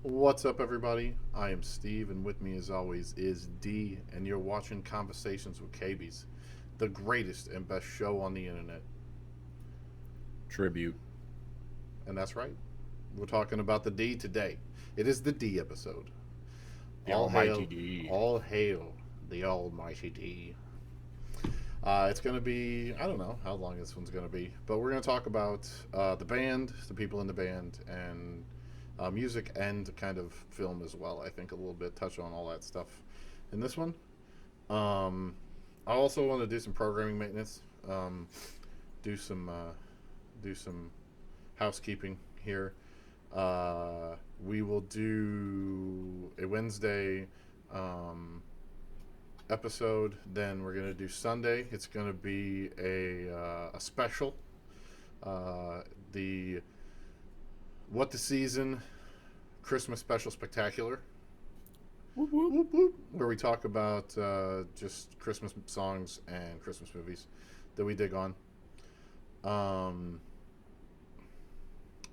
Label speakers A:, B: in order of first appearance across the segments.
A: What's up, everybody? I am Steve, and with me, as always, is D, and you're watching Conversations with Cabys, the greatest and best show on the internet.
B: Tribute.
A: And that's right, we're talking about the D today. It is the D episode.
B: The
A: All
B: Almighty
A: hail,
B: D.
A: all hail the almighty D. It's going to be, I don't know how long this one's going to be, but we're going to talk about the band, the people in the band, and music and kind of film as well. I think a little bit, touch on all that stuff in this one. Um, I also want to do some programming maintenance, do some do some housekeeping here. We will do a Wednesday um, episode. Then we're gonna do Sunday. It's gonna be a special. Uh, the What the Season Christmas Special Spectacular,
B: Whoop, whoop.
A: whoop, whoop, where we talk about just Christmas songs and Christmas movies that we dig on. Um,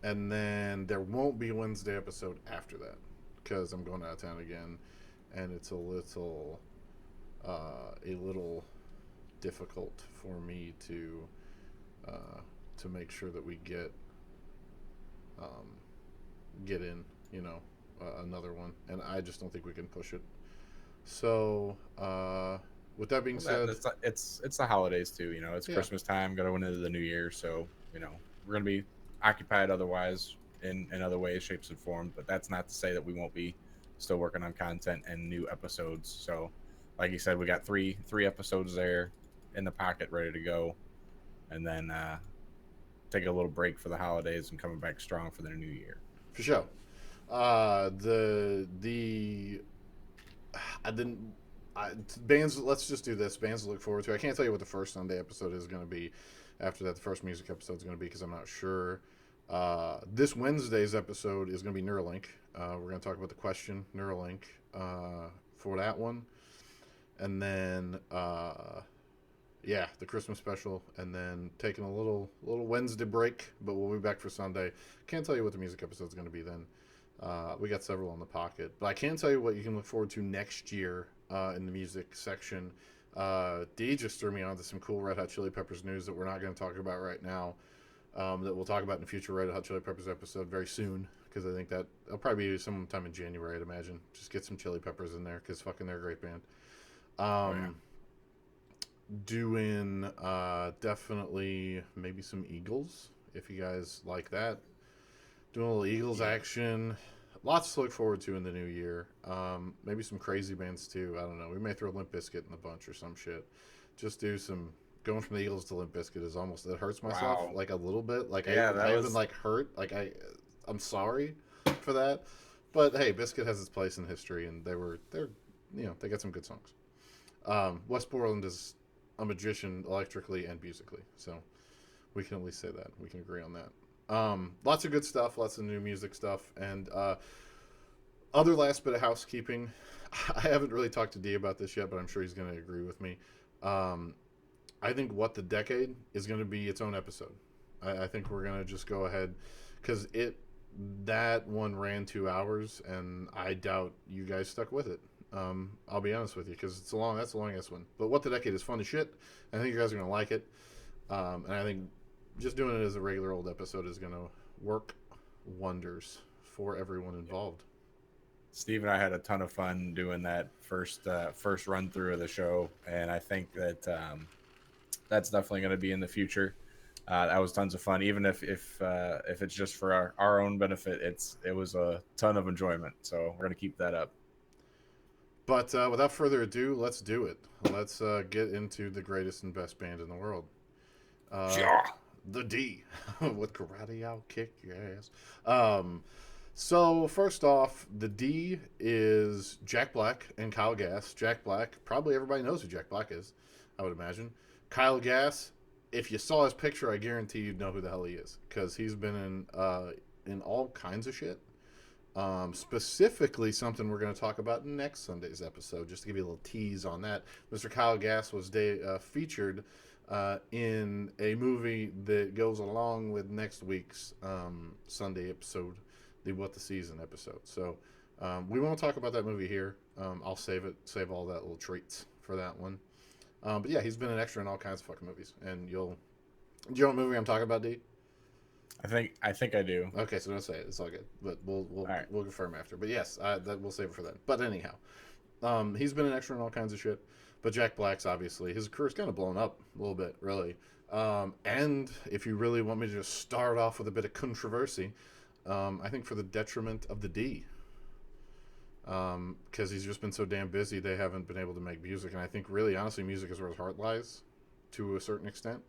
A: and then there won't be a Wednesday episode after that because I'm going out of town again, and it's a little difficult for me uh, to make sure that we um, get in, another one, and I just don't think we can push it. So, with that being
B: Well,
A: said,
B: it's the holidays too. It's
A: yeah,
B: Christmas time. Got to went into the new year, so we're gonna be occupied otherwise in other ways, shapes, and forms. But that's not to say that we won't be still working on content and new episodes. So, like you said, we got three episodes there in the pocket, ready to go, and then take a little break for the holidays and coming back strong for the new year.
A: for sure. The I didn't. Bands. Let's just do this. Bands to look forward to. I can't tell you what the first Sunday episode is going to be. After that, the first music episode is going to be because I'm not sure. This Wednesday's episode is going to be Neuralink. We're going to talk about the question Neuralink for that one, and then yeah, the Christmas special, and then taking a little Wednesday break, but we'll be back for Sunday. Can't tell you what the music episode is going to be then. We got several on the pocket, but I can tell you what you can look forward to next year in the music section. D just threw me onto some cool Red Hot Chili Peppers news that we're not going to talk about right now. That we'll talk about in a future Red Hot Chili Peppers episode very soon, because I think that it'll probably be sometime in January, I'd imagine. Just get some Chili Peppers in there because fucking they're a great band.
B: Oh yeah.
A: Um, Doing definitely maybe some Eagles if you guys like that. Doing a little Eagles
B: Yeah.
A: action. Lots to look forward to in the new year. Maybe some crazy bands too. I don't know. We may throw Limp Bizkit in the bunch or some shit. Just do some. Going from the Eagles to Limp Bizkit is almost, it hurts myself
B: Wow.
A: like a little bit. Like
B: Yeah,
A: I
B: that
A: even
B: was
A: like hurt. I'm sorry for that. But hey, Bizkit has its place in history, and they got some good songs. West Borland is a magician electrically and musically, so we can at least say that. We can agree on that. Lots of good stuff, lots of new music stuff, and other last bit of housekeeping. I haven't really talked to D about this yet, but I'm sure he's going to agree with me. Um, I think What the Decade is going to be its own episode. I think we're going to just go ahead because that one ran 2 hours, and I doubt you guys stuck with it. I'll be honest with you because that's the longest one. But What the Decade is fun as shit. I think you guys are going to like it. And I think just doing it as a regular old episode is going to work wonders for everyone involved.
B: Steve and I had a ton of fun doing that first run through of the show, and I think that that's definitely going to be in the future. That was tons of fun, even if it's just for our own benefit. It was a ton of enjoyment, so we're going to keep that up.
A: But without further ado, let's do it. Let's get into the greatest and best band in the world. Uh,
B: Yeah.
A: the D. With karate, I'll kick your ass. So, first off, the D is Jack Black and Kyle Gass. Jack Black, probably everybody knows who Jack Black is, I would imagine. Kyle Gass, if you saw his picture, I guarantee you'd know who the hell he is because he's been in all kinds of shit. Specifically, something we're going to talk about in next Sunday's episode, just to give you a little tease on that. Mr. Kyle Gass was featured in a movie that goes along with next week's Sunday episode the What the Season episode. So we won't talk about that movie here. I'll save all that little treats for that one. But yeah, he's been an extra in all kinds of fucking movies, and you'll. Do you know what movie I'm talking about, D?
B: I think I do.
A: Okay, so don't say it. It's all good, but
B: All right.
A: we'll confirm after. But yes, that we'll save it for then. But anyhow, he's been an extra in all kinds of shit. But Jack Black's obviously his career's kind of blown up a little bit, really. And if you really want me to just start off with a bit of controversy, I think for the detriment of the D, because he's just been so damn busy, they haven't been able to make music. And I think really, honestly, music is where his heart lies, to a certain extent.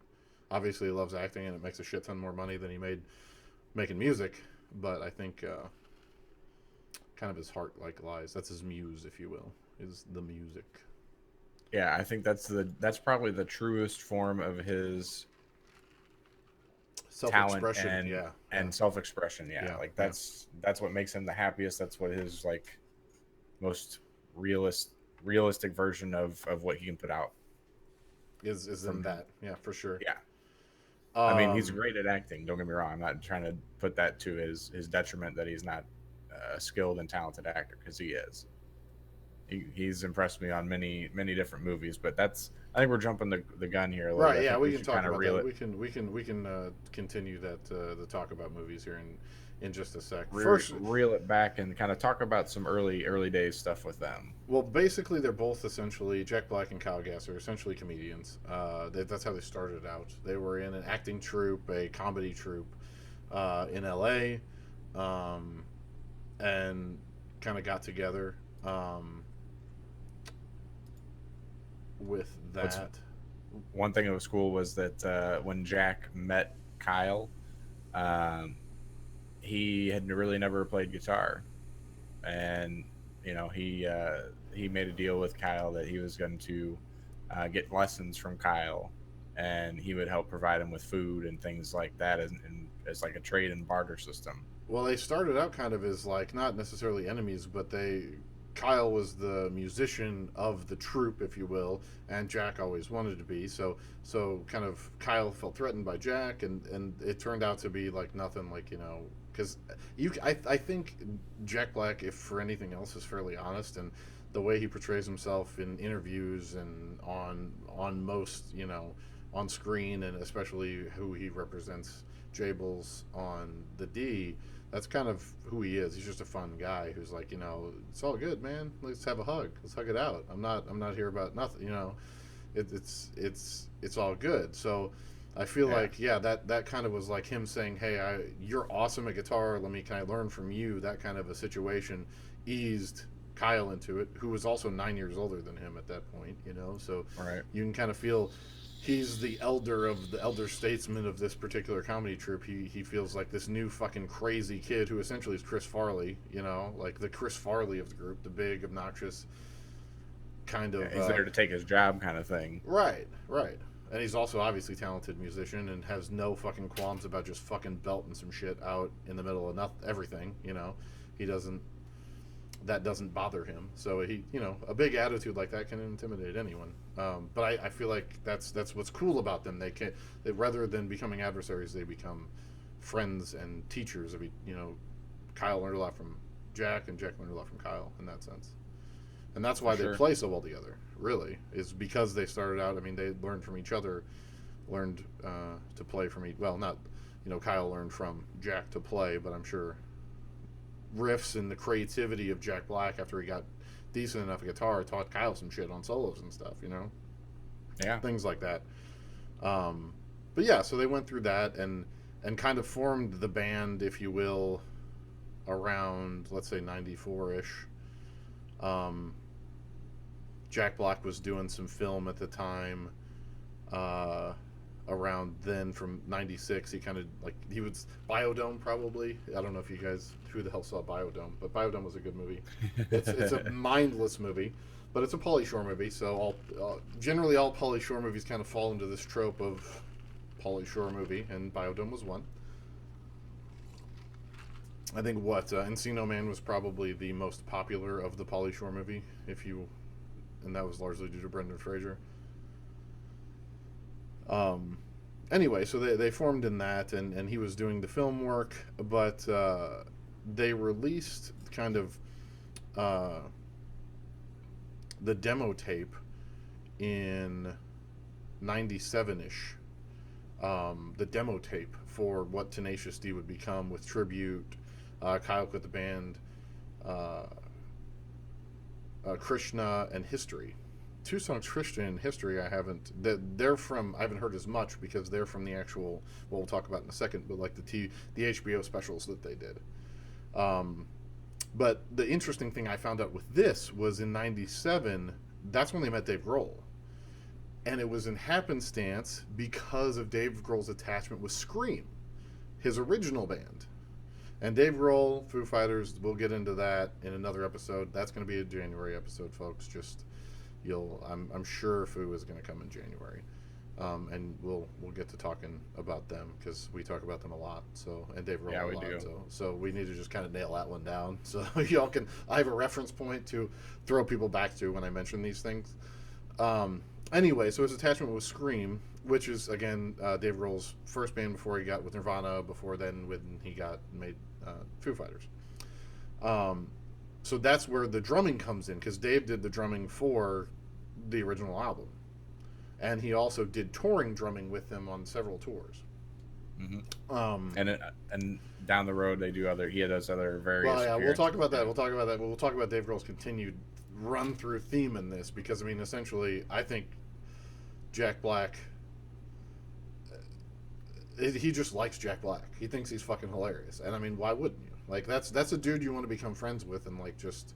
A: Obviously, he loves acting, and it makes a shit ton more money than he made making music. But I think kind of his heart lies. That's his muse, if you will, is the music.
B: Yeah, I think that's probably the truest form of his talent and self-expression. Yeah, like that's what makes him the happiest. That's what his like most realistic version of what he can put out
A: is in that. Yeah, for sure.
B: Yeah. I mean, he's great at acting. Don't get me wrong. I'm not trying to put that to his detriment that he's not a skilled and talented actor, because he is. He's impressed me on many different movies, but I think we're jumping the gun here a little bit.
A: Right? Yeah, we can talk about
B: reel
A: that.
B: It.
A: We can continue that the talk about movies here in just a sec.
B: First, reel it back and kind of talk about some early days stuff with them.
A: Well, basically, they're both essentially Jack Black and Kyle Gass are essentially comedians. That's how they started out. They were in an acting troupe, a comedy troupe in L.A., and kind of got together. With that,
B: one thing that was cool was that when Jack met Kyle, he had really never played guitar, and he made a deal with Kyle that he was going to get lessons from Kyle, and he would help provide him with food and things like that, as like a trade and barter system.
A: Well, they started out kind of as like not necessarily enemies, but Kyle was the musician of the troupe, if you will, and Jack always wanted to be. So kind of Kyle felt threatened by Jack, and it turned out to be like nothing, like because I think Jack Black, if for anything else, is fairly honest, and the way he portrays himself in interviews and on most on screen, and especially who he represents, Jables on the D. That's kind of who he is. He's just a fun guy who's like, it's all good, man. Let's have a hug. Let's hug it out. I'm not here about nothing. It's all good. So I feel like that kind of was like him saying, hey, you're awesome at guitar. Can I learn from you? That kind of a situation eased Kyle into it, who was also 9 years older than him at that point. So you can kind of feel. He's the elder statesman of this particular comedy troupe. He feels like this new fucking crazy kid who essentially is Chris Farley, like the Chris Farley of the group, the big, obnoxious kind of...
B: he's there to take his job kind of thing.
A: Right. And he's also obviously a talented musician and has no fucking qualms about just fucking belting some shit out in the middle of everything, He doesn't... That doesn't bother him. So he, a big attitude like that can intimidate anyone. But I feel like that's what's cool about them. They rather than becoming adversaries, they become friends and teachers. Kyle learned a lot from Jack, and Jack learned a lot from Kyle in that sense. And that's why they play so well together. Really, is because they started out. I mean, they learned from each other, learned to play from each. Well, not, Kyle learned from Jack to play, but I'm sure riffs and the creativity of Jack Black after he got decent enough at guitar taught Kyle some shit on solos and stuff, things like that. But yeah, so they went through that and kind of formed the band, if you will, around, let's say, 94-ish. Jack Black was doing some film at the time. Around then, from 96, he was Biodome, probably. I don't know if you guys, who the hell saw Biodome, but Biodome was a good movie. It's a mindless movie, but it's a Pauly Shore movie, so generally all Pauly Shore movies kind of fall into this trope of Pauly Shore movie, and Biodome was one. I think Encino Man was probably the most popular of the Pauly Shore movie, and that was largely due to Brendan Fraser. Anyway, so they formed in that, and he was doing the film work, but they released kind of uh, the demo tape in 97 ish. The demo tape for what Tenacious D would become with Tribute, Kyle Quit the Band, uh, Krishna, and History. Two songs, Krishna and History, I haven't. They're from. I haven't heard as much because they're from the actual. Well, we'll talk about in a second, but like the HBO specials that they did. Um, but the interesting thing I found out with this was in '97. That's when they met Dave Grohl, and it was in happenstance because of Dave Grohl's attachment with Scream, his original band. And Dave Grohl, Foo Fighters, we'll get into that in another episode. That's going to be a January episode, folks. Just I'm sure Foo is going to come in January, and we'll get to talking about them because we talk about them a lot. So and Dave Grohl a lot.
B: do.
A: So we need to just kind of nail that one down. So y'all can. I have a reference point to throw people back to when I mention these things. Anyway, so his attachment was Scream, which is again Dave Grohl's first band before he got with Nirvana. Before then, when he got made Foo Fighters. So that's where the drumming comes in because Dave did the drumming for the original album, and he also did touring drumming with them on several tours.
B: Mm-hmm. And down the road they do other. He does other various.
A: Well, yeah, we'll talk about that. We'll talk about that. We'll talk about Dave Grohl's continued run through theme in this because I mean, essentially, I think Jack Black. He just likes Jack Black. He thinks he's fucking hilarious, and I mean, why wouldn't you? Like that's a dude you want to become friends with, and like just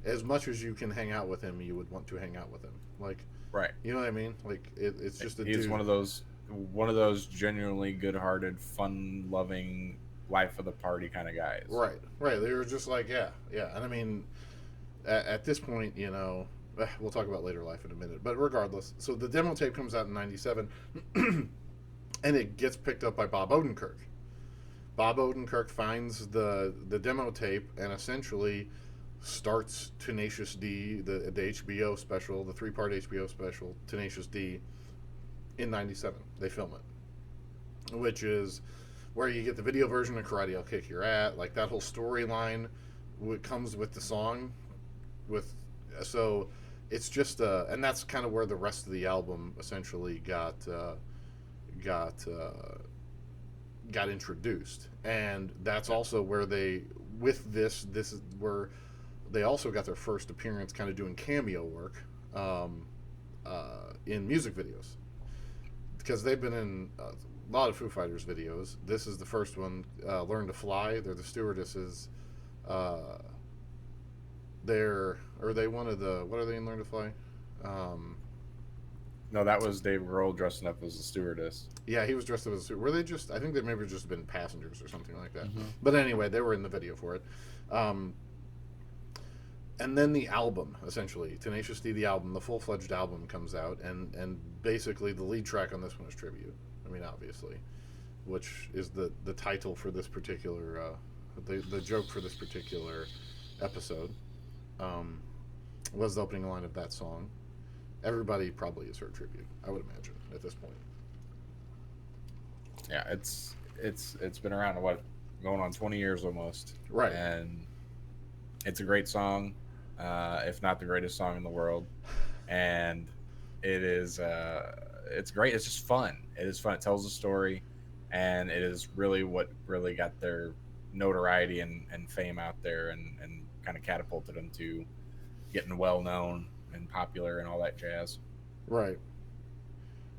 A: as much as you can hang out with him, you would want to hang out with him. Like,
B: right?
A: You know what I mean? Like it's just a
B: he's
A: dude.
B: one of those genuinely good-hearted, fun-loving, life of the party kind of guys.
A: Right. They were just like yeah, and I mean, at this point, you know, we'll talk about later life in a minute, but regardless, so the demo tape comes out in '97, and it gets picked up by Bob Odenkirk. Bob Odenkirk finds the demo tape and essentially starts Tenacious D, the HBO special, the 3-part HBO special, Tenacious D, in '97. They film it, which is where you get the video version of Karate I'll Kick Your Ass, like that whole storyline comes with the song, so it's just and that's kind of where the rest of the album essentially got introduced, and that's also where this is where they also got their first appearance kind of doing cameo work in music videos because they've been in a lot of Foo Fighters videos. This is the first one, Learn to Fly. They're the stewardesses. They one of the, what are they in Learn to Fly?
B: No, that was Dave Grohl dressing up as a stewardess.
A: Yeah, he was dressed up as a steward. Were they just? I think they maybe just been passengers or something like that.
B: Mm-hmm.
A: But anyway, they were in the video for it. And then the album, essentially, Tenacious D, the album, the full-fledged album comes out, and basically the lead track on this one is Tribute. I mean, obviously, which is the title for this particular, the joke for this particular episode, was the opening line of that song. Everybody probably has heard Tribute, I would imagine, at this point.
B: Yeah, it's been around, going on 20 years almost.
A: Right.
B: And it's a great song, if not the greatest song in the world. And it is, it's great. It's just fun. It is fun. It tells a story, and it is really what really got their notoriety and fame out there and kind of catapulted them to getting well known and popular and all that jazz.
A: Right.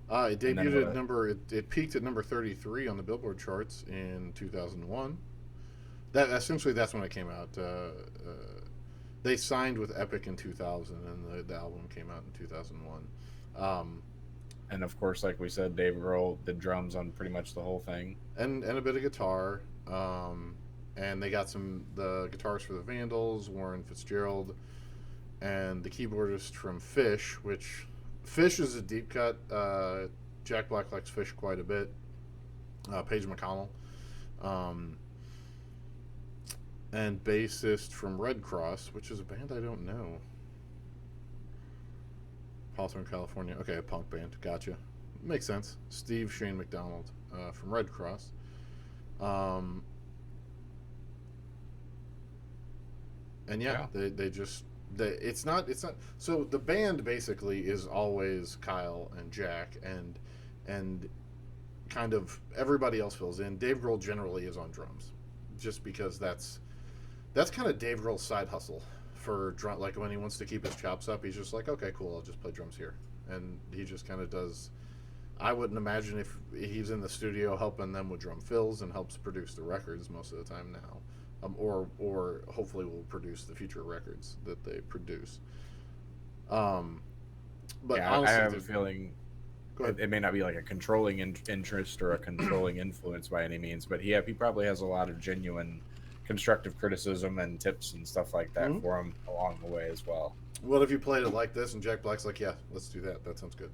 A: It debuted at it peaked at number 33 on the Billboard charts in 2001. That's when it came out. They signed with Epic in 2000, and the album came out in 2001.
B: And of course, like we said, Dave Grohl did drums on pretty much the whole thing,
A: and a bit of guitar. And they got the guitarist for the Vandals, Warren Fitzgerald, and the keyboardist from Fish, which Fish is a deep cut. Jack Black likes Fish quite a bit. Paige McConnell. And bassist from Red Cross, which is a band I don't know. Hawthorne, California. Okay, a punk band. Gotcha. Makes sense. Steve Shane McDonald from Red Cross. And yeah,
B: Yeah.
A: it's not so the band basically is always Kyle and Jack and kind of everybody else fills in. Dave Grohl generally is on drums, just because that's kind of Dave Grohl's side hustle for drum. Like when he wants to keep his chops up, he's just like, okay, cool, I'll just play drums here, and he just kind of does. I wouldn't imagine if he's in the studio helping them with drum fills and helps produce the records most of the time now, or hopefully will produce the future records that they produce. Um, but
B: Yeah, I
A: honestly,
B: have a feeling
A: go ahead.
B: it may not be like a controlling interest or a controlling influence by any means, but he probably has a lot of genuine constructive criticism and tips and stuff like that
A: Mm-hmm.
B: for him along the way as well.
A: What if you played it like this and Jack Black's like, yeah, let's do that. That sounds good.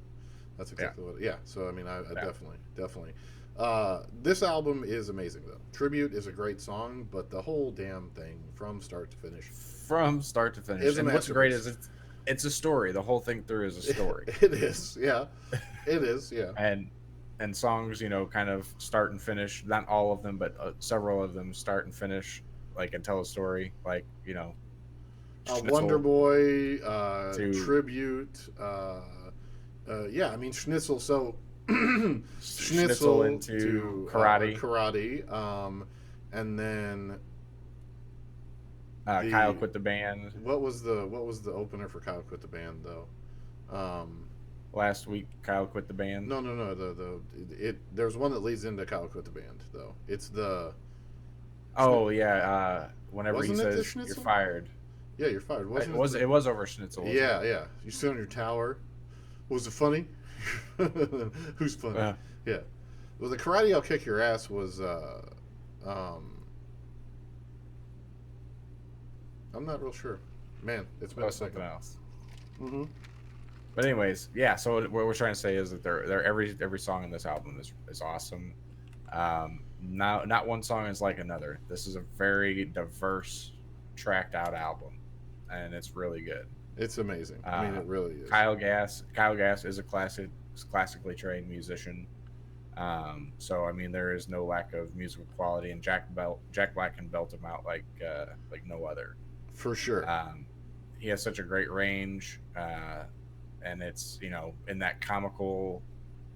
A: That's
B: Yeah,
A: exactly what. Yeah. So I mean, I
B: yeah.
A: definitely. This album is amazing though. Tribute is a great song, but the whole damn thing from start to finish
B: From start to finish.
A: is a
B: And what's great
A: masterpiece.
B: is it's a story. The whole thing through is a story.
A: It is, yeah. It is, yeah.
B: And songs, kind of start and finish. Not all of them, but several of them start and finish, like and tell a story. Like Schnitzel
A: Wonderboy,
B: to
A: Tribute, yeah. I mean Schnitzel. So
B: Schnitzel
A: Schnitzel
B: into
A: to
B: karate.
A: karate, and then
B: Kyle
A: the
B: quit the band
A: what was the opener for Kyle Quit the Band though?
B: last week. Kyle quit the band.
A: No. There's one that leads into Kyle Quit the Band though. It's the
B: Oh yeah. Whenever he
A: wasn't it the
B: says you're
A: Schnitzel?
B: fired,
A: Yeah, you're fired.
B: it
A: Wasn't
B: was
A: it?
B: it was over Schnitzel. Wasn't
A: Yeah, yeah. You sit on your tower. Was it funny? Who's
B: it?
A: funny? Yeah. Well, the karate I'll kick your ass was. I'm not real sure. Man, it's been a
B: Something
A: second.
B: else.
A: Mm-hmm.
B: But anyways, yeah. So what we're trying to say is that they're every song in this album is awesome. Not one song is like another. This is a very diverse, tracked out album, and it's really good.
A: It's amazing. I mean, it really is.
B: Kyle Gass is a classically trained musician. So I mean, there is no lack of musical quality, and Jack Black can belt him out like no other.
A: For sure.
B: He has such a great range, and it's in that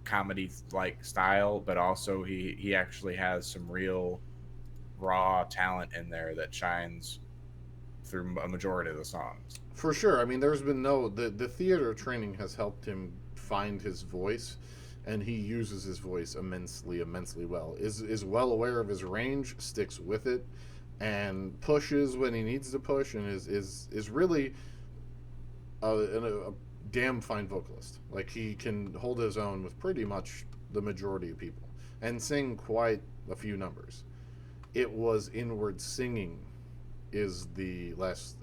B: comedy like style, but also he actually has some real raw talent in there that shines through a majority of the songs.
A: For sure. I mean, there's been no the theater training has helped him find his voice, and he uses his voice immensely well. Is well aware of his range, sticks with it, and pushes when he needs to push, and is really a damn fine vocalist. Like he can hold his own with pretty much the majority of people, and sing quite a few numbers. It was inward singing, is the last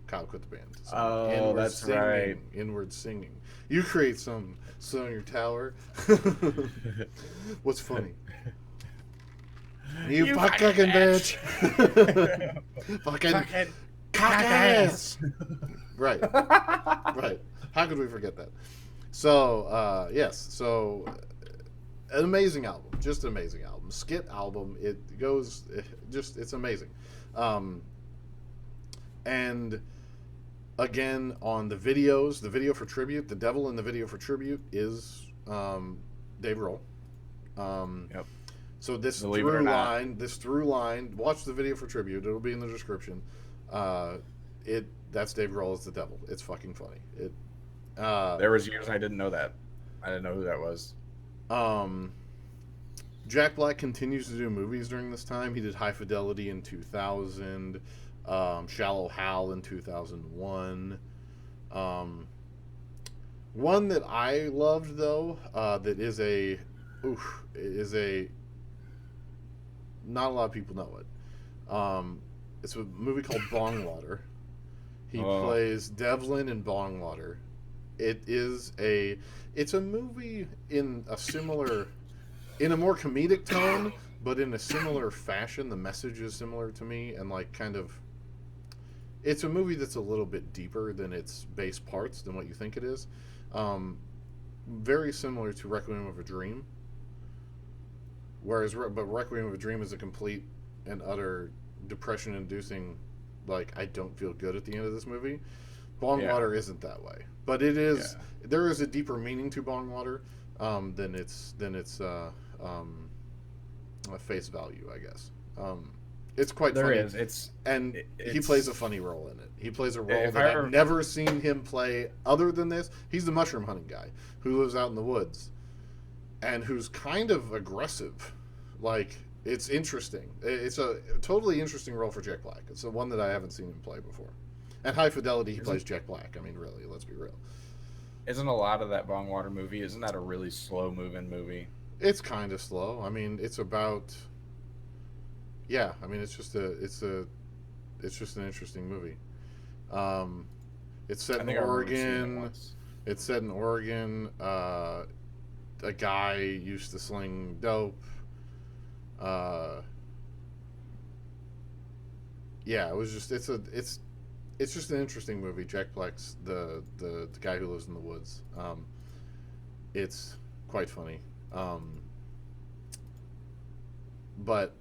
A: Kyle Quit the Band. So
B: Oh, that's
A: singing,
B: right.
A: Inward singing. You create some sit on your tower. What's funny? You fucking bitch. Fucking cock ass. Right. Right. How could we forget that? So, yes. So, an amazing album. Just an amazing album. Skit album. It goes, it's amazing. And again, on the videos, the video for Tribute, the devil in the video for Tribute is Dave Grohl.
B: Yep.
A: So
B: Believe it or not.
A: this through line, watch the video for Tribute. It'll be in the description. That's Dave Grohl as the devil. It's fucking funny.
B: There was years I didn't know that. I didn't know who that was.
A: Jack Black continues to do movies during this time. He did High Fidelity in 2000, Shallow Hal in 2001. One that I loved though, that is a not a lot of people know it. It's a movie called Bongwater. He plays Devlin in Bongwater. It's a movie in a more comedic tone, but in a similar fashion. The message is similar to me, and it's a movie that's a little bit deeper than its base parts than what you think it is. Very similar to Requiem of a Dream. But Requiem of a Dream is a complete and utter depression-inducing like I don't feel good at the end of this movie. Bong
B: Yeah.
A: water isn't that way, but it
B: Yeah.
A: is. There is a deeper meaning to bong water than its um, face value, I guess. It's quite
B: There
A: funny,
B: is. It's
A: and he plays a
B: it's
A: funny role in it. He plays a role
B: if
A: that
B: I
A: I've
B: rem-
A: never seen him play other than this. He's the mushroom hunting guy who lives out in the woods and who's kind of aggressive. Like, it's interesting. It's a totally interesting role for Jack Black. It's the one that I haven't seen him play before. And High Fidelity, he
B: isn't
A: plays Jack Black. I mean, really, let's be real.
B: isn't a lot of that Bong Water movie? Isn't that a really slow moving movie?
A: It's kind of slow. I mean, it's about yeah. I mean, it's just an interesting movie. Um, it's set
B: I
A: in
B: think I remember seeing it
A: Oregon.
B: once.
A: It's set in Oregon. A guy used to sling dope. Uh, yeah, it was just it's just an interesting movie. Jack Black's the guy who lives in the woods. It's quite funny, but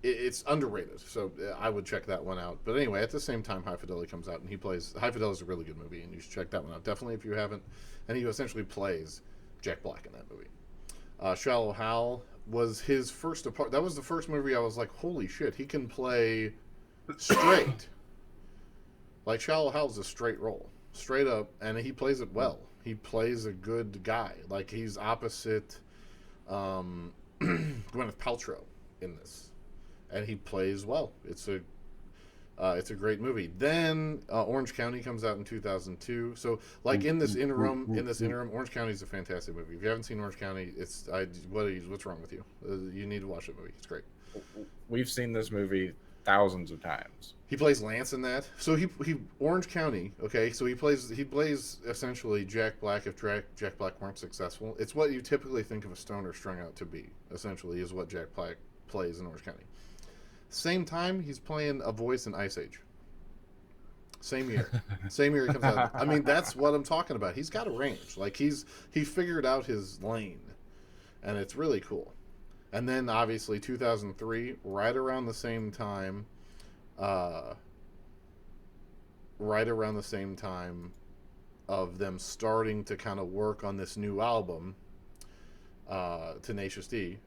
A: it's underrated. So I would check that one out. But anyway, at the same time, High Fidelity comes out and he plays. High Fidelity is a really good movie, and you should check that one out definitely if you haven't. And he essentially plays Jack Black in that movie. Shallow Hal was his first apart. That was the first movie I was like, holy shit, he can play straight. Like Shallow Hal's a straight role, straight up, and he plays it well. He plays a good guy. Like he's opposite Gwyneth Paltrow in this, and he plays well. It's a great movie. Then Orange County comes out in 2002. So like in this interim, Orange County is a fantastic movie. If you haven't seen Orange County, what's wrong with you? You need to watch that movie. It's great.
B: We've seen this movie thousands of times.
A: He plays Lance in that. So he Orange County. Okay, so he plays essentially Jack Black if Jack Black weren't successful. It's what you typically think of a stoner strung out to be. Essentially, is what Jack Black plays in Orange County. Same time, he's playing a voice in Ice Age. Same year. Same year he comes out. I mean, that's what I'm talking about. He's got a range. Like he figured out his lane, and it's really cool. And then obviously 2003, uh, right around the same time of them starting to kind of work on this new album, Tenacious D.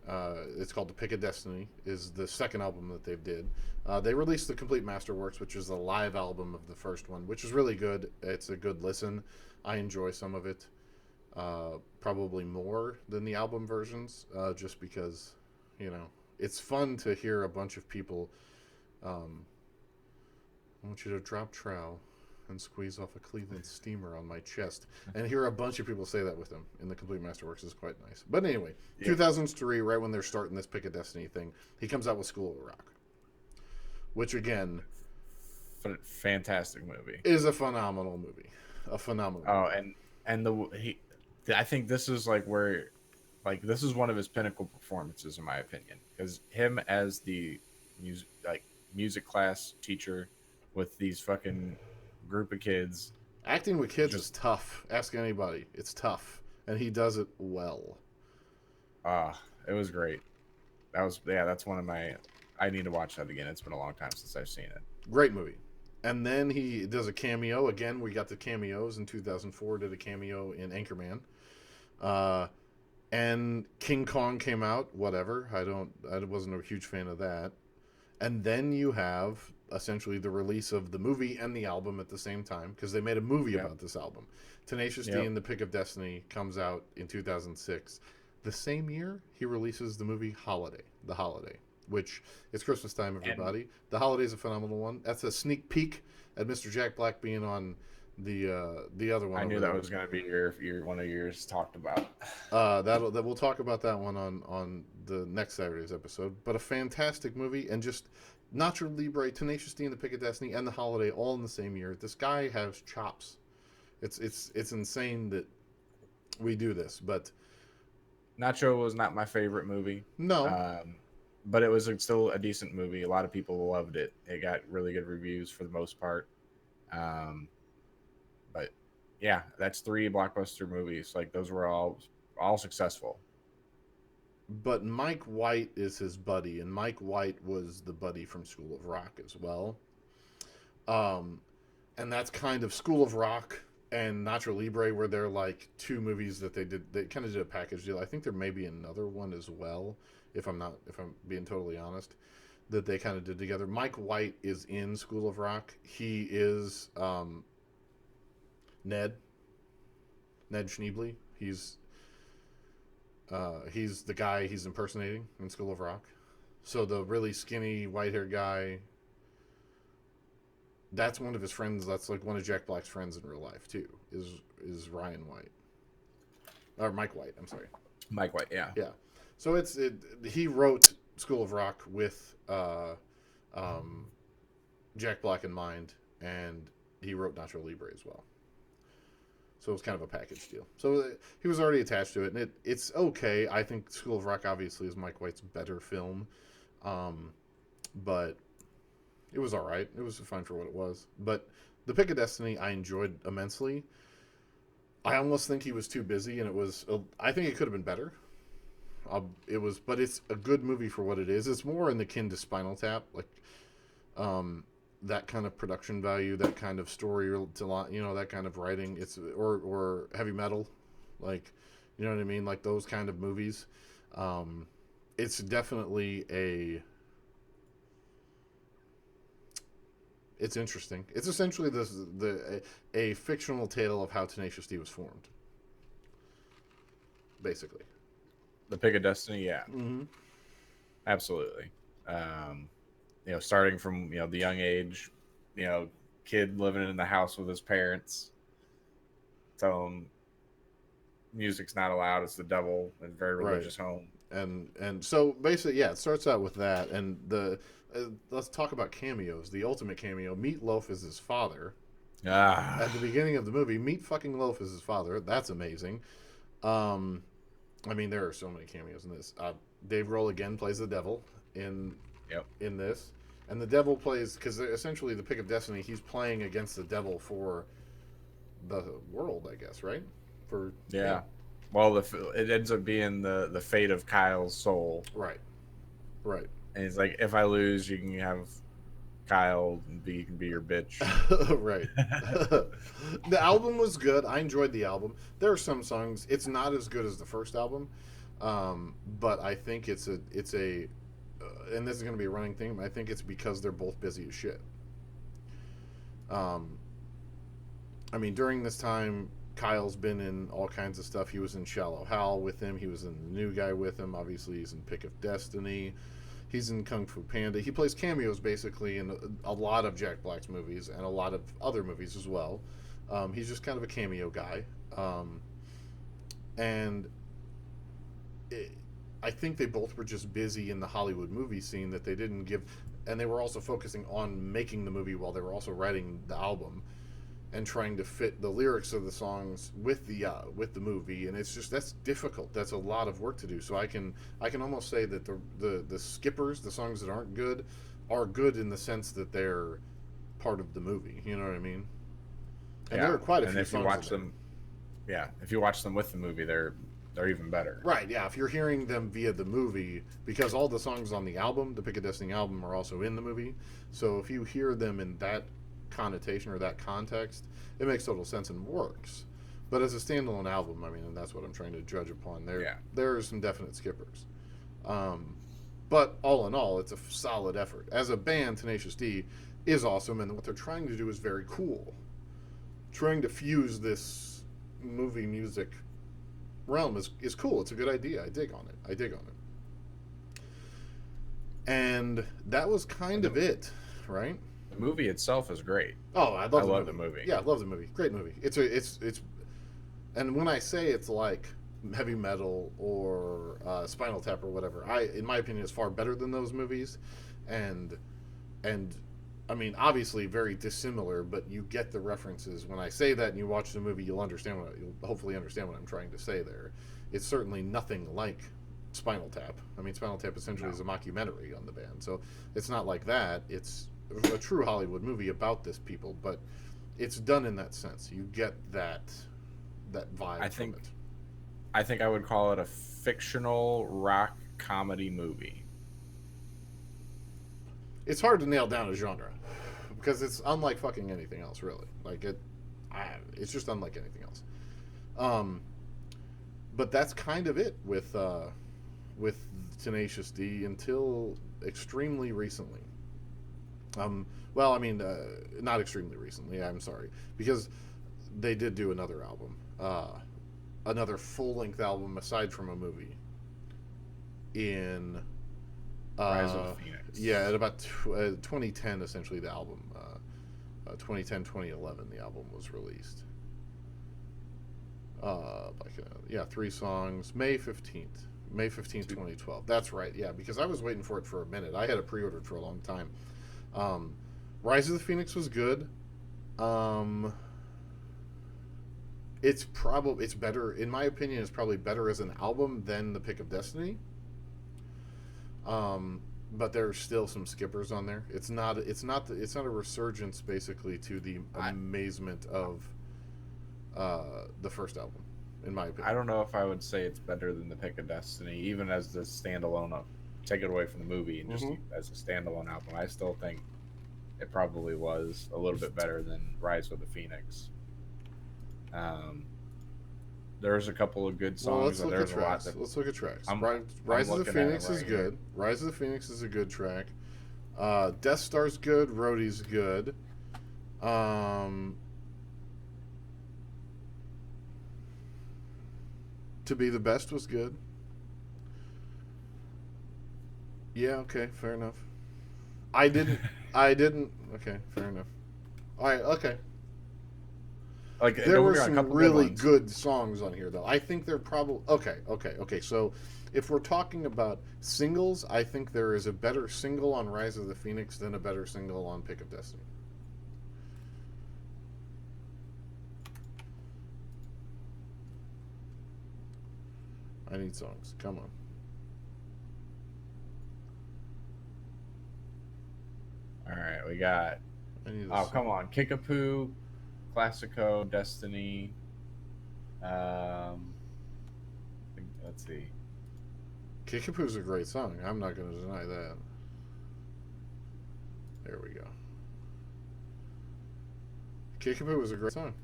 A: It's called The Pick of Destiny. Is the second album that they did. They released the Complete Masterworks, which is a live album of the first one, which is really good. It's a good listen. I enjoy some of it, probably more than the album versions, just because, it's fun to hear a bunch of people. I want you to drop trowel and squeeze off a Cleveland steamer on my chest. And hear a bunch of people say that with him in the Complete Masterworks is quite nice. But anyway, yeah. 2003, right when they're starting this Pick of Destiny thing, he comes out with School of Rock, which again,
B: fantastic movie,
A: is a phenomenal movie. A phenomenal.
B: Oh, movie. I think this is this is one of his pinnacle performances in my opinion, because him as the music class teacher with these fucking group of kids.
A: Acting with kids is tough. Ask anybody. It's tough. And he does it well.
B: It was great. That's one of my... I need to watch that again. It's been a long time since I've seen it.
A: Great movie. And then he does a cameo. Again, we got the cameos in 2004. Did a cameo in Anchorman. And King Kong came out. Whatever. I wasn't a huge fan of that. And then you have essentially the release of the movie and the album at the same time, because they made a movie about this album. Tenacious D and The Pick of Destiny comes out in 2006. The same year, he releases the movie The Holiday, which is Christmas time, everybody. The Holiday is a phenomenal one. That's a sneak peek at Mr. Jack Black being on the other one.
B: I knew that was going to be your one of yours talked about.
A: We'll talk about that one on the next Saturday's episode. But a fantastic movie, and just Nacho Libre, Tenacious D and The Pick of Destiny, and The Holiday all in the same year. This guy has chops. It's insane that we do this, but
B: Nacho was not my favorite movie.
A: No.
B: But it was still a decent movie. A lot of people loved it. It got really good reviews for the most part. But yeah, that's 3 blockbuster movies. Like, those were all successful.
A: But Mike White is his buddy, and Mike White was the buddy from School of Rock as well. Um, and that's kind of School of Rock and Nacho Libre, where they're like two movies that they did. They kind of did a package deal. I think there may be another one as well, if I'm being totally honest, that they kind of did together. Mike White is in School of Rock. He is Ned Schneebly. He's the guy he's impersonating in School of Rock. So the really skinny white haired guy, that's one of his friends. That's like one of Jack Black's friends in real life too. Is Ryan White or Mike White? I'm sorry,
B: Mike White. Yeah.
A: yeah. So he wrote School of Rock with Jack Black in mind, and he wrote Nacho Libre as well. So it was kind of a package deal. So he was already attached to it, and it's okay. I think School of Rock obviously is Mike White's better film, but it was all right. It was fine for what it was. But The Pick of Destiny I enjoyed immensely. I almost think he was too busy, and I think it could have been better. But it's a good movie for what it is. It's more in the kin to Spinal Tap, like that kind of production value, that kind of story, that kind of writing. It's or Heavy Metal, like, you know what I mean, like those kind of movies. It's definitely it's interesting. It's essentially a fictional tale of how Tenacious D was formed, basically.
B: The Pick of Destiny, yeah.
A: Mm-hmm.
B: Absolutely. Starting from, the young age, kid living in the house with his parents, tell him music's not allowed, it's the devil, in a very religious home.
A: And so basically, yeah, it starts out with that, and let's talk about cameos. The ultimate cameo, Meat Loaf is his father. At the beginning of the movie, Meat fucking Loaf is his father. That's amazing. I mean, there are so many cameos in this. Dave Grohl again plays the devil in this, and the devil plays, because essentially the Pick of Destiny, he's playing against the devil for the world, I guess, right?
B: Yeah. Well, it ends up being the fate of Kyle's soul.
A: Right.
B: And he's like, if I lose, you can have Kyle, and you can be your bitch.
A: Right. The album was good. I enjoyed the album. There are some songs. It's not as good as the first album, but I think it's a and this is going to be a running theme. I think it's because they're both busy as shit. I mean, during this time, Kyle's been in all kinds of stuff. He was in Shallow Hal with him. He was in The New Guy with him. Obviously, he's in Pick of Destiny. He's in Kung Fu Panda. He plays cameos basically in a lot of Jack Black's movies and a lot of other movies as well. He's just kind of a cameo guy. I think they both were just busy in the Hollywood movie scene that they didn't give, and they were also focusing on making the movie while they were also writing the album and trying to fit the lyrics of the songs with the movie, and that's difficult. That's a lot of work to do. So I can almost say that the skippers, the songs that aren't good, are good in the sense that they're part of the movie. You know what I mean? And there are quite a few songs.
B: If you watch them with the movie, they're even better.
A: Right, yeah. If you're hearing them via the movie, because all the songs on the album, the Pick of Destiny album, are also in the movie. So if you hear them in that connotation or that context, it makes total sense and works. But as a standalone album, I mean, and that's what I'm trying to judge upon. There are some definite skippers. But all in all, it's a solid effort. As a band, Tenacious D is awesome, and what they're trying to do is very cool. Trying to fuse this movie music realm is cool. It's a good idea. I dig on it. And that was kind of it, right?
B: The movie itself is great.
A: Oh, I love
B: the movie.
A: Yeah, I love the movie. Great movie. It's and when I say it's like Heavy Metal or Spinal Tap or whatever, in my opinion, it's far better than those movies, and I mean, obviously very dissimilar, but you get the references. When I say that and you watch the movie, you'll hopefully understand what I'm trying to say there. It's certainly nothing like Spinal Tap. I mean, Spinal Tap essentially is a mockumentary on the band, so it's not like that. It's a true Hollywood movie about this people, but it's done in that sense. You get that vibe from it.
B: I think I would call it a fictional rock comedy movie.
A: It's hard to nail down a genre, because it's unlike fucking anything else, really. Like it's just unlike anything else. Um, but that's kind of it with Tenacious D until extremely recently. Well, I mean, not extremely recently. I'm sorry, because they did do another album, another full length album aside from a movie. In
B: Rise of the Phoenix.
A: yeah, at about 2010, essentially the album, 2010 2011, the album was released. Yeah, 3 songs, May 15th 2012. That's right, yeah, because I was waiting for it for a minute. I had it pre-ordered for a long time. um, Rise of the Phoenix was good. um, it's better, in my opinion. It's probably better as an album than the Pick of Destiny. But there's still some skippers on there. It's not a resurgence, basically, to the amazement of the first album, in my opinion.
B: I don't know if I would say it's better than the Pick of Destiny, even as the standalone. Take it away from the movie and just as a standalone album. I still think it probably was a little bit better than Rise of the Phoenix. There's a couple of good songs.
A: Well, let's look at
B: there's
A: tracks.
B: a lot
A: Let's look at tracks.
B: I'm
A: Rise of the
B: looking at it
A: Phoenix
B: right
A: is
B: here.
A: good. Rise of the Phoenix is a good track. Death Star's good. Roadie's good. To Be the Best was good. Yeah, okay, fair enough. I didn't. Okay, fair enough. All right, okay.
B: Like
A: There
B: don't
A: were
B: get me wrong, a
A: some
B: couple
A: really
B: ones.
A: good songs on here, though. I think they're probably okay. So, if we're talking about singles, I think there is a better single on Rise of the Phoenix than a better single on Pick of Destiny. I need songs. Come on.
B: All right, we got.
A: I need.
B: Oh, come on, Kickapoo, Classico, Destiny. Let's see.
A: Kickapoo's a great song. I'm not going to deny that. There we go. Kickapoo was a great song.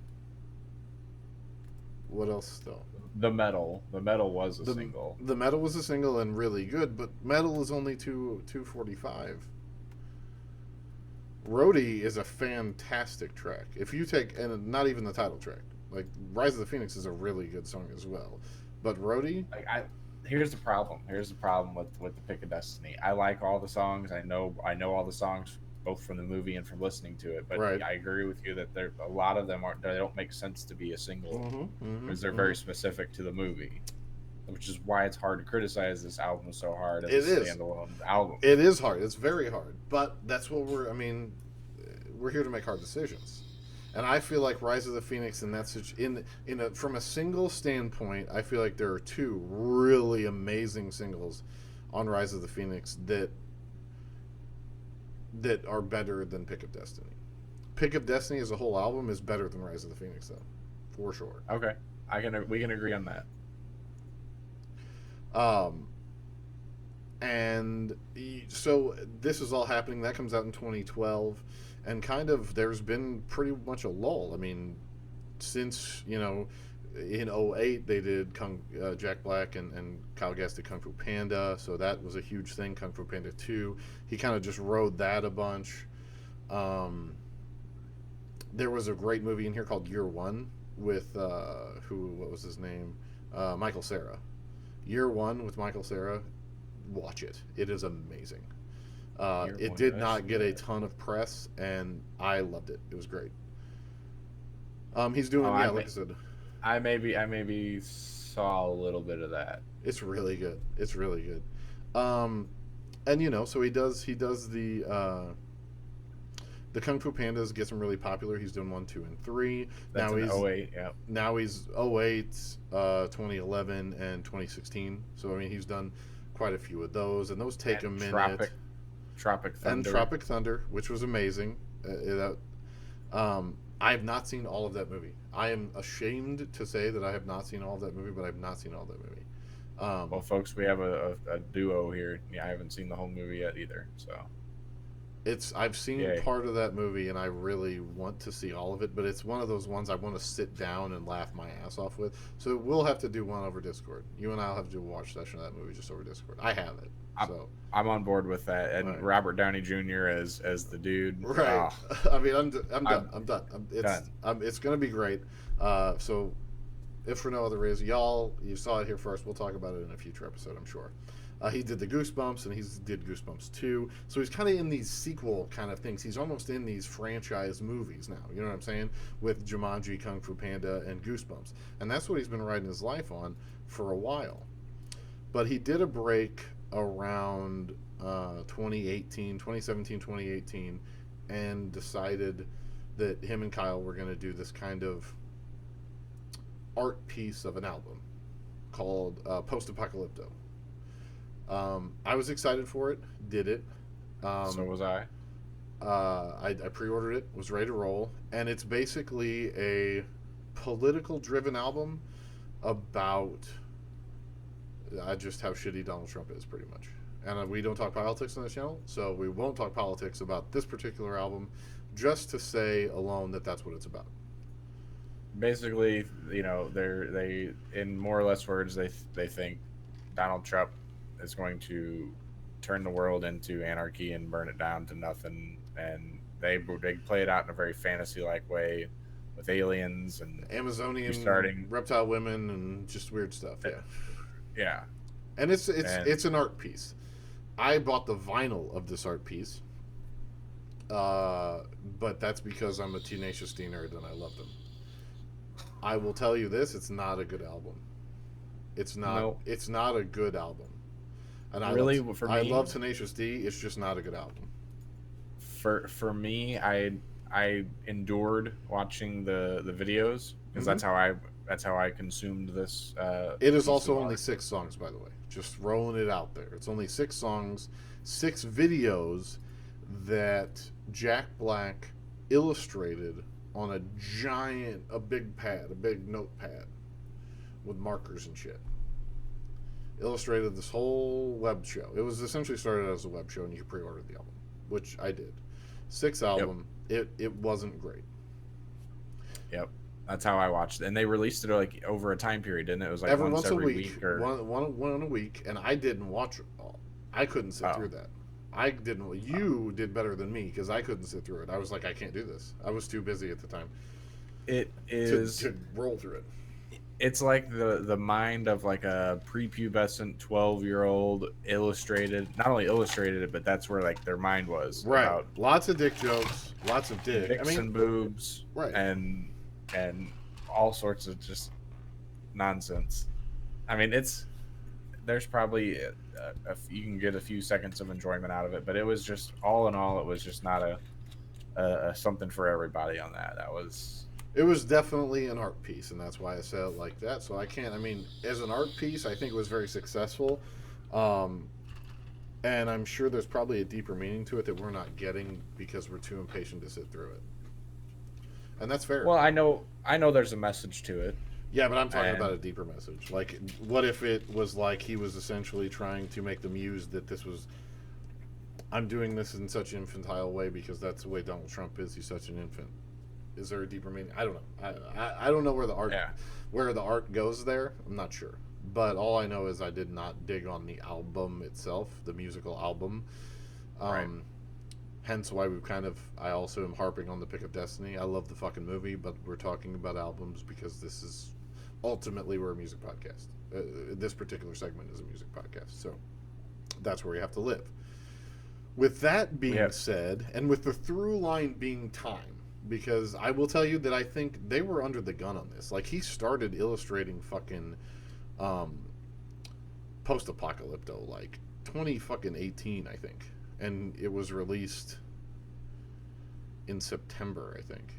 A: What else, though?
B: The Metal was a single.
A: The Metal was a single and really good, but Metal is only 245. Roadie is a fantastic track. If you take, and not even the title track, like Rise of the Phoenix is a really good song as well. But Roadie,
B: Here's the problem. Here's the problem with the Pick of Destiny. I like all the songs. I know all the songs both from the movie and from listening to it. But
A: right.
B: I agree with you that a lot of them they don't make sense to be a single because they're very specific to the movie, which is why it's hard to criticize this album so hard as a standalone album.
A: It is hard. It's very hard. But that's what we're here to make hard decisions. And I feel like Rise of the Phoenix, and that's from a single standpoint, I feel like there are two really amazing singles on Rise of the Phoenix that are better than Pick of Destiny. Pick of Destiny as a whole album is better than Rise of the Phoenix, though, for sure.
B: Okay, we can agree on that.
A: And so this is all happening. That comes out in 2012. And kind of, there's been pretty much a lull. I mean, since, in 2008, they did Jack Black and Kyle Gass did Kung Fu Panda, so that was a huge thing. Kung Fu Panda 2, he kind of just rode that a bunch. There was a great movie in here called Year One with, what was his name? Michael Cera. Year One with Michael Cera, watch it. It is amazing. It did not get a ton of press, and I loved it. It was great. He's doing, like I said.
B: I maybe saw a little bit of that.
A: It's really good. It's really good. And so he does the Kung Fu Pandas gets him really popular. He's doing 1, 2, and 3.
B: That's
A: now he's
B: 2008, yeah.
A: Now he's 2008, 2011, and 2016. So I mean, he's done quite a few of those, and those take a minute.
B: Tropic Thunder.
A: And Tropic Thunder, which was amazing. I have not seen all of that movie. I am ashamed to say that I have not seen all of that movie, but I have not seen all of that movie.
B: Well, folks, we have a duo here. Yeah, I haven't seen the whole movie yet either. So
A: I've seen
B: Yay.
A: part of that movie and I really want to see all of it, but it's one of those ones I want to sit down and laugh my ass off with. So we'll have to do one over Discord. You and I'll have to do a watch session of that movie just over Discord. I have it.
B: I'm,
A: So
B: I'm on board with that. And
A: right.
B: Robert Downey Jr. as the dude.
A: Right.
B: Oh,
A: I mean, I'm done.
B: I'm
A: I'm done.
B: done.
A: It's going to be great. So if for no other reason, y'all, you saw it here first. We'll talk about it in a future episode, I'm sure. He did the Goosebumps, and he did Goosebumps 2. So he's kind of in these sequel kind of things. He's almost in these franchise movies now. You know what I'm saying? With Jumanji, Kung Fu Panda, and Goosebumps. And that's what he's been riding his life on for a while. But he did a break around 2017, 2018, and decided that him and Kyle were going to do this kind of art piece of an album called Post-Apocalypto. I was excited for it, did it.
B: So was I.
A: I pre-ordered it, was ready to roll, and it's basically a political-driven album about just how shitty Donald Trump is, pretty much. And we don't talk politics on this channel, so we won't talk politics about this particular album, just to say alone that that's what it's about.
B: Basically, they in more or less words, they think Donald Trump is going to turn the world into anarchy and burn it down to nothing, and they play it out in a very fantasy-like way with aliens and
A: Amazonian reptile women and just weird stuff.
B: Yeah.
A: And it's an art piece. I bought the vinyl of this art piece, but that's because I'm a Tenacious D nerd and I love them. I will tell you this: it's not a good album. It's not.
B: Nope.
A: It's not a good album. And
B: I love
A: Tenacious D. It's just not a good album.
B: For me, I endured watching the videos because that's how I consumed this.
A: It is also only 6 songs, by the way. Just rolling it out there. It's only 6 songs, 6 videos that Jack Black illustrated on a big notepad with markers and shit. Illustrated this whole web show. It was essentially started as a web show, and you could pre-order the album, which I did. 6 album. Yep. It wasn't great.
B: Yep, that's how I watched it, and they released it like over a time period, didn't it? It was like once every week or
A: one a week, and I didn't watch it all. I couldn't sit through that. I didn't. You did better than me because I couldn't sit through it. I was like, I can't do this. I was too busy at the time.
B: It is
A: to roll through it.
B: It's like the mind of like a prepubescent 12-year-old illustrated. Not only illustrated it, but that's where like their mind was.
A: Right.
B: About
A: lots of dick jokes. Lots of dick.
B: Dicks and boobs.
A: Right.
B: And all sorts of just nonsense. I mean, there's probably you can get a few seconds of enjoyment out of it, but it was just all in all, it was just not a something for everybody on that.
A: It was definitely an art piece, and that's why I said it like that. So I can't. I mean, as an art piece, I think it was very successful, and I'm sure there's probably a deeper meaning to it that we're not getting because we're too impatient to sit through it. And that's fair.
B: Well, I know there's a message to it.
A: Yeah, but I'm talking about a deeper message. Like, what if it was like he was essentially trying to make the muse that this was, I'm doing this in such an infantile way because that's the way Donald Trump is. He's such an infant. Is there a deeper meaning? I don't know. I don't know where the art goes there. I'm not sure. But all I know is I did not dig on the album itself, the musical album.
B: Right.
A: Hence why I also am harping on the Pick of Destiny. I love the fucking movie, but we're talking about albums because this is ultimately we're a music podcast. This particular segment is a music podcast. So that's where you have to live. With that being said, and with the through line being time, because I will tell you that I think they were under the gun on this. Like, he started illustrating fucking Post-Apocalypto like 2018, I think. And it was released in September, I think,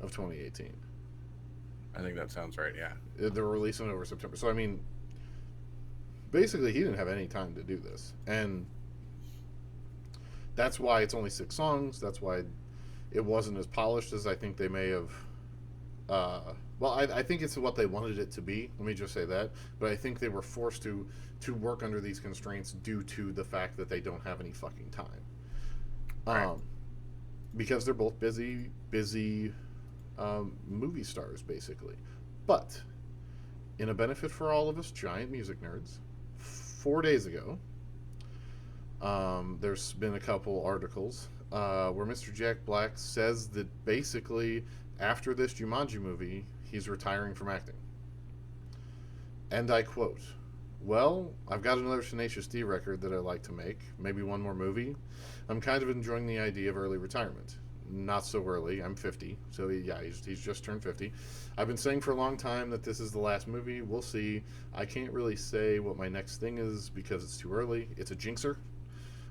A: of 2018.
B: I think that sounds right, yeah.
A: They were releasing it over September. So, I mean, basically, he didn't have any time to do this. And that's why it's only 6 songs. That's why it wasn't as polished as I think they may have. I think it's what they wanted it to be. Let me just say that. But I think they were forced to work under these constraints due to the fact that they don't have any fucking time.
B: Right.
A: Because they're both busy movie stars, basically. But in a benefit for all of us giant music nerds, 4 days ago, there's been a couple articles where Mr. Jack Black says that basically after this Jumanji movie, he's retiring from acting. And I quote, "Well, I've got another Tenacious D record that I'd like to make, maybe one more movie. I'm kind of enjoying the idea of early retirement. Not so early. I'm 50, so yeah, he's just turned 50. I've been saying for a long time that this is the last movie. We'll see. I can't really say what my next thing is because it's too early. It's a jinxer.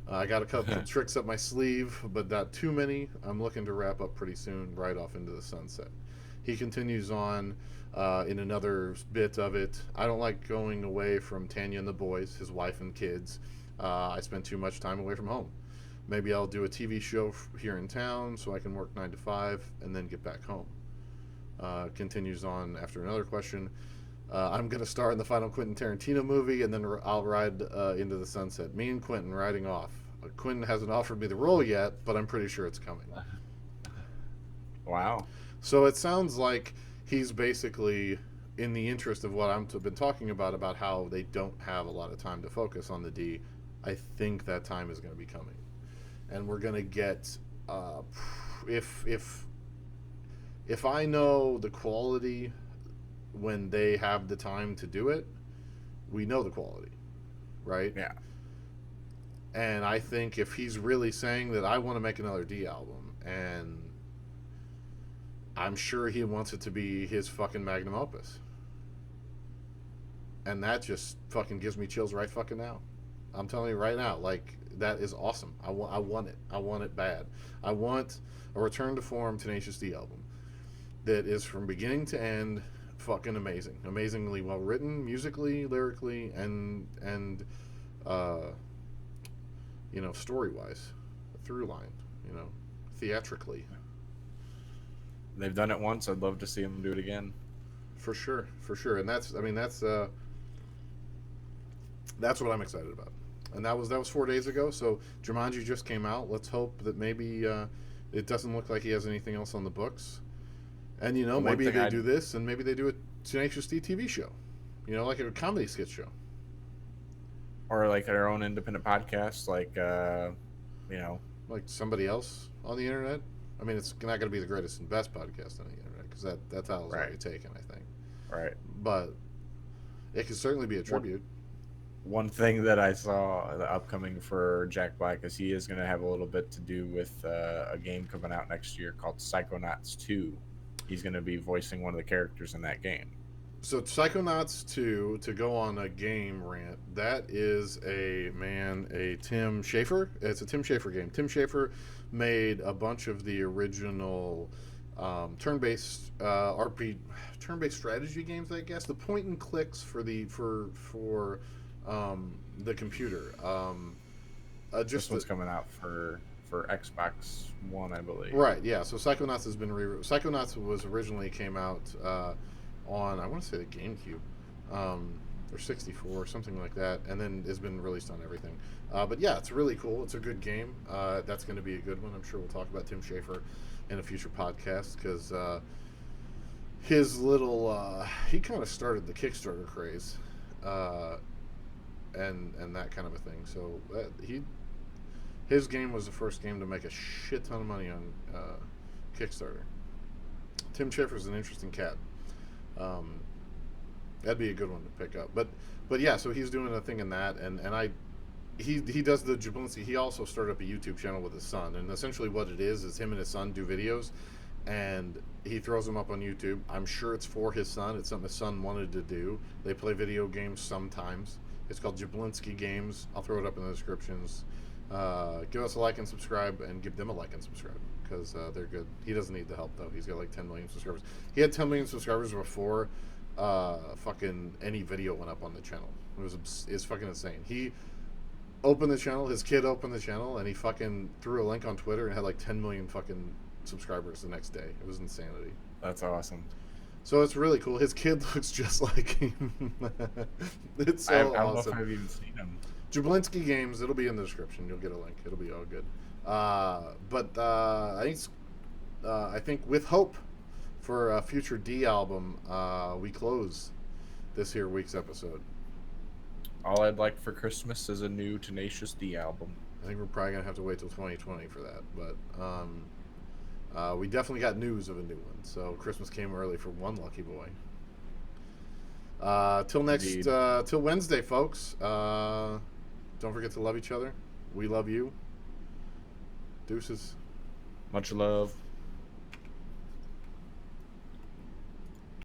A: I got a couple tricks up my sleeve, but not too many. I'm looking to wrap up pretty soon, right off into the sunset." He continues on in another bit of it. "I don't like going away from Tanya and the boys, his wife and kids. I spend too much time away from home. Maybe I'll do a TV show here in town so I can work 9 to 5 and then get back home." Continues on after another question. "I'm going to star in the final Quentin Tarantino movie and then I'll ride into the sunset. Me and Quentin riding off. Quentin hasn't offered me the role yet, but I'm pretty sure it's coming."
B: Wow.
A: So it sounds like he's basically, in the interest of what I've been talking about how they don't have a lot of time to focus on the D, I think that time is going to be coming. And we're going to get, if I know the quality when they have the time to do it, we know the quality, right?
B: Yeah.
A: And I think if he's really saying that I want to make another D album, and I'm sure he wants it to be his fucking magnum opus. And that just fucking gives me chills right fucking now. I'm telling you right now, like, that is awesome. I want it. I want it bad. I want a return to form Tenacious D album that is from beginning to end fucking amazing. Amazingly well written, musically, lyrically, and story wise. A through line, theatrically.
B: They've done it once. I'd love to see them do it again.
A: For sure. And that's what I'm excited about. And that was 4 days ago. So Jumanji just came out. Let's hope that maybe it doesn't look like he has anything else on the books. And maybe they do this, and maybe they do a Tenacious D TV show. Like a comedy skit show.
B: Or like their own independent podcast, like
A: like somebody else on the internet. I mean, it's not going to be the greatest and best podcast on the internet because that's how it's already taken, I think.
B: Right.
A: But it could certainly be a tribute.
B: One thing that I saw the upcoming for Jack Black is he is going to have a little bit to do with a game coming out next year called Psychonauts 2. He's going to be voicing one of the characters in that game.
A: So Psychonauts 2, to go on a game rant, that is a Tim Schafer. It's a Tim Schafer game. Tim Schafer made a bunch of the original turn-based turn-based strategy games, I guess. The point and clicks for the computer.
B: This one's coming out for Xbox One, I believe.
A: Right. Yeah. So Psychonauts has been Psychonauts was originally came out on, I want to say, the GameCube or 64 or something like that, and then has been released on everything. But yeah, it's really cool. It's a good game. That's going to be a good one. I'm sure we'll talk about Tim Schafer in a future podcast because his little he kind of started the Kickstarter craze and that kind of a thing. So his game was the first game to make a shit ton of money on Kickstarter. Tim Schafer's an interesting cat. That'd be a good one to pick up. But yeah, so he's doing a thing in that, and he does the Jablinski. He also started up a YouTube channel with his son, and essentially what it is him and his son do videos, and he throws them up on YouTube. I'm sure it's for his son. It's something his son wanted to do. They play video games sometimes. It's called Jablinski Games. I'll throw it up in the descriptions. Give us a like and subscribe, and give them a like and subscribe because they're good. He doesn't need the help though. He's got like 10 million subscribers. He had 10 million subscribers before fucking any video went up on the channel. It's fucking insane. He opened the channel, his kid opened the channel, and he fucking threw a link on Twitter and had like 10 million fucking subscribers the next day. It was insanity.
B: That's awesome.
A: So it's really cool. His kid looks just like him. It's so awesome.
B: I don't know if I've even seen him.
A: Jablinski Games, it'll be in the description. You'll get a link. It'll be all good. I think with hope for a future D album, we close this here week's episode.
B: All I'd like for Christmas is a new Tenacious D album.
A: I think we're probably gonna have to wait till 2020 for that, but we definitely got news of a new one. So Christmas came early for one lucky boy. Till Wednesday, folks. Don't forget to love each other. We love you. Deuces.
B: Much love.